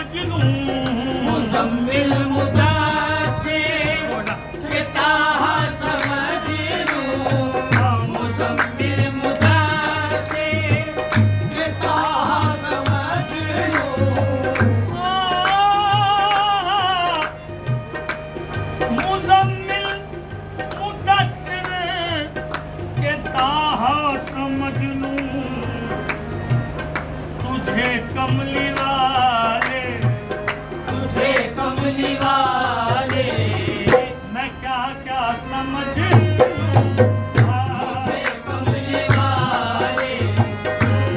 समझ लूं। मुज़म्मिल मुदास्सिर के ताहा समझ लूं। मुज़म्मिल मुदास्सिर के ताहा समझ लूं। मुज़म्मिल मुदस्सिर के ताहा समझ लूं। तुझे कमली वाले, तुझे कमली वाले, मैं क्या क्या समझ लूं। तुझे कमली वाले,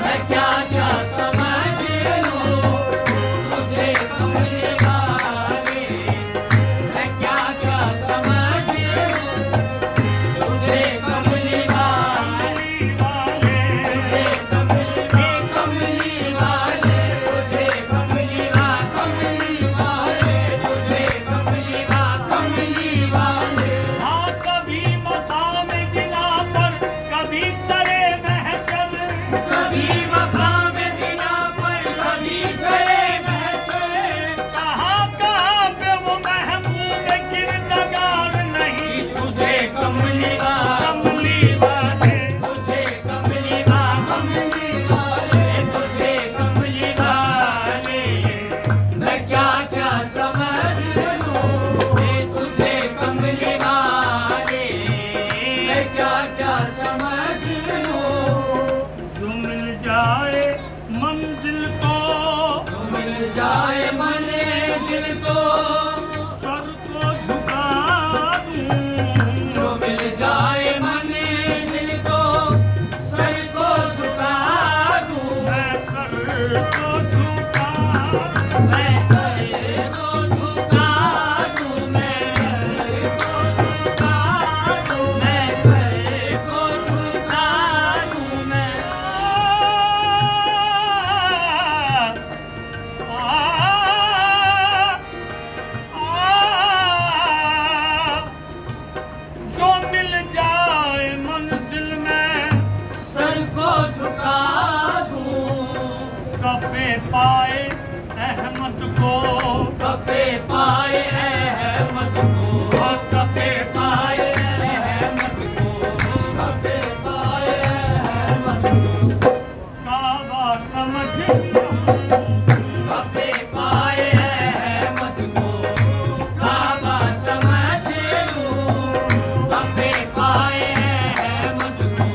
मैं क्या क्या समझ लूं। तुझे कमली वाले, मैं क्या क्या समझ लूं। तुझे कमली वाले, तुझे कमली वाले, तुझे कमली वाले, तुझे कमली वाले। हाँ कभी मकाम दिला पर, कभी सरे महशर, कभी मकाम दिला पर, कभी सरे महशर। कहाँ कहाँ पे वो महबूब किरदार नहीं। तुझे कमली वाले, तुझे कमली वाले, तुझे कमली वाले, मैं क्या क्या समझ लूं। तुझे कमली वाले, मैं क्या क्या समझ लूं। जो मिल जाए मंजिल को, जो मिल जाए मंजिल को, सर को झुका दूं। जो मिल जाए मंजिल को, सर को झुका दूं। मैं सर को झुका, मैं सर को झुका दूं। मैं सर को झुका दूं। मैं जो मिल जाए मंजिल में, सर को झुका दूं। कफे पाए अहमद को, कफे पाए अहमद को, कफे पाए अहमद को, कफे पाए अहमद को। काबा समझ लूं। कफे पाए अहमद को, काबा समझ लूं। कफे पाए अहमद को,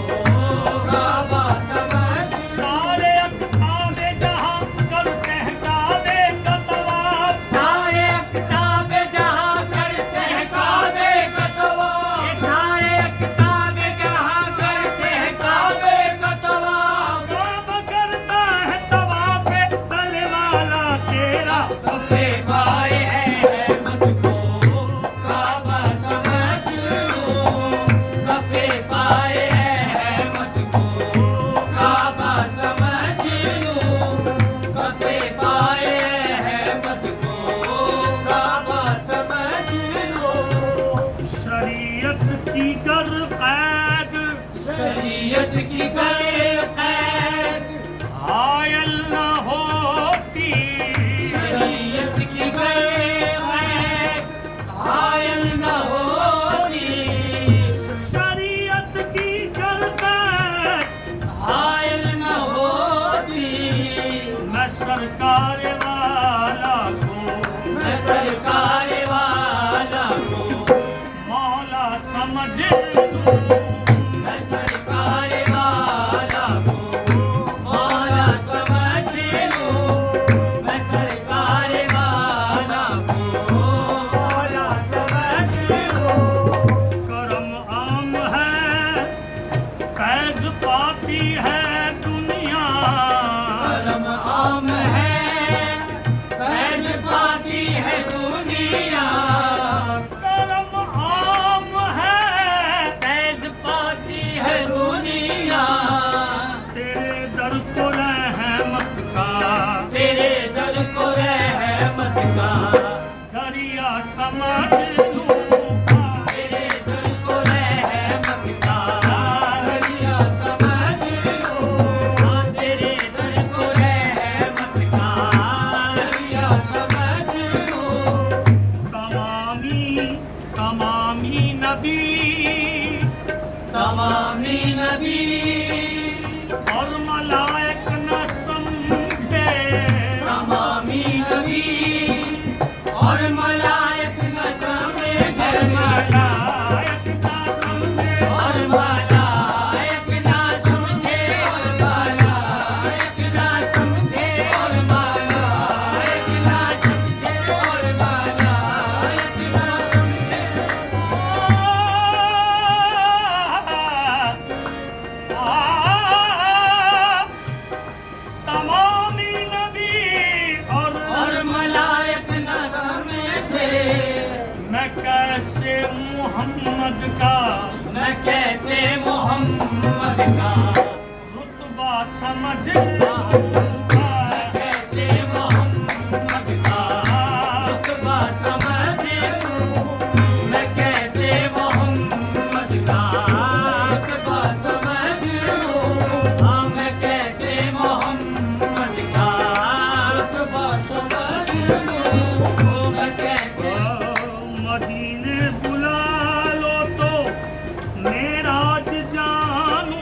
काबा समझ लूं। सारे अक़ताब जहां करते हैं काबे का तवाफ। सारे अक़ताब जहां करते हैं काबे का तवाफ। सारे अक़ताब जहां करते हैं काबे का तवाफ। काबा करता है तवाफ तले वाला तेरा। कफे पाए अहमद को, काबा समझ लूं। कफे पाए अहमद को, काबा समझ लूं। कफे पाए अहमद को, काबा समझ लूं। शरीयत की गर कैद, शरीयत की कैद हायल न होती। शरीयत नबी और मलायक न समझे मलायक ना समझे और मलायक ना समझे और मलायक ना समझे और मलायक ना समझे और मलायक ना समझे तमामी नबी और मलायक न समझे मैं कैसे मोहम्मद का मैं कैसे मोहम्मद का रुतबा समझ मैं कैसे मोहम्मद का रुतबा समझ लूं मैं कैसे मोहम्मद का रुतबा समझ लूं हाँ मैं कैसे मोहम्मद का रुतबा समझ लूं मैं कैसे मदीने बुला लो तो मेराज जानू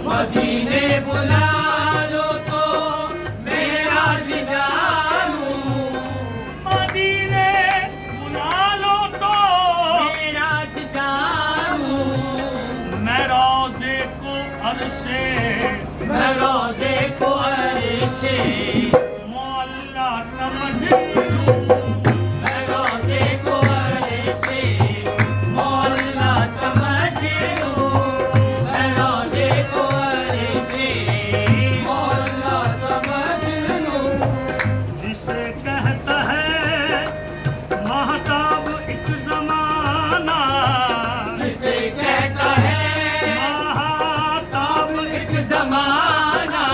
मदीने बुला लो तो मेरा जानू मदीने बुला लो तो मेरा जानू मैं रोजे को अरशे मैं रोजे को अर्शे मोहल्ला समझ लूं मैं रोजे को अर्शे मोहल्ला समझ लूं मैं रोजे को अर्शे मोहल्ला समझ लूं जिसे कहता है महताब एक जमाना जिसे कहता है महताब एक जमाना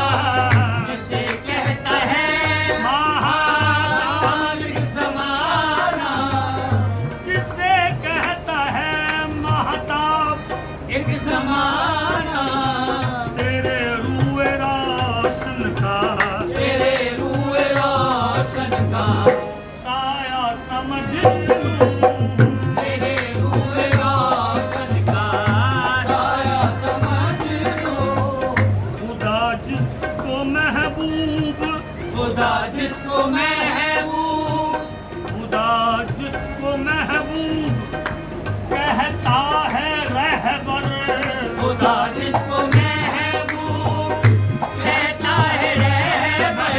जिसे कहता है महताब एक जमाना जिसे कहता है महताब एक जमाना तेरे रूए रोशन का तेरे रूए रोशन का साया समझ लूं तेरे रूए रोशन का साया समझ लो खुदा जिसको महबूब खुदा जिसको महबूब खुदा जिसको महबूब कहता है रहबर खुदा जिसको महबूब कहता है रहबर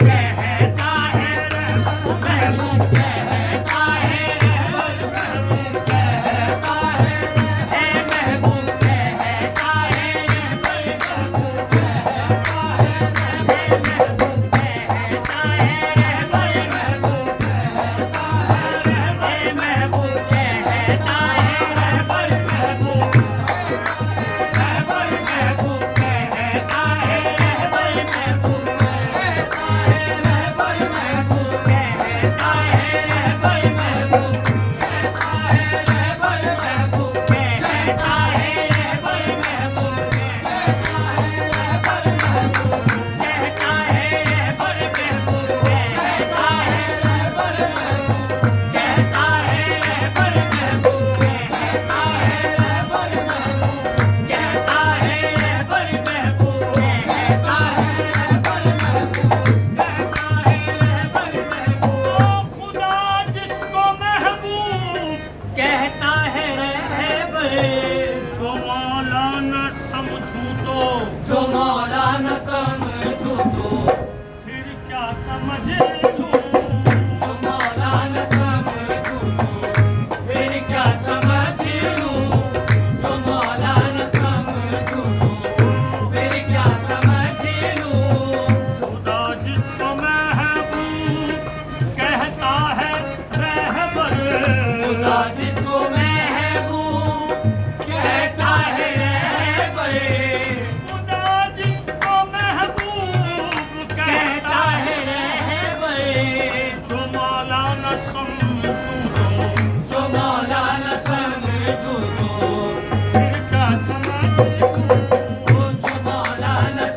कहता है रहबर महबूब कहता है रहबर महबूब कहता है महबूब कहता है रहबर महबूब कहता है रहबर महबूब कहता है रहबर महबूब कहता है रहबर महबूब कहता है रहबर महबूब रहबर महबूब कहता है रहबर महबूब कहता है रहबर महबूब कहता है रहबर महबूब कहता है रहबर महबूब कहता है रहबर महबूब कहता है रहबर महबूब कहता है रहबर महबूब कहता है रहबर महबूब कहता है रहबर महबूब कहता है रहबर महबूब कहता है रहबर महबूब कहता है रहबर महबूब कहता है रहबर महबूब ओ खुदा जिसको महबूब कहता है रहबर जो मौला न समझूं तो जो मौला न समझूं तो फिर क्या समझ लूं जो मौला न समझूं तो फिर क्या समझ लूं जो मौला न समझूं तो फिर क्या समझ लूं खुदा जिसको महबूब कहता है रहबर खुदा जिसको महबूब कहता है रहबर खुदा जिसको महबूब कहता है रहबर जो मौला न समझूं तो जो मौला न समझूं तो फिर क्या समझ लूं जो मौला न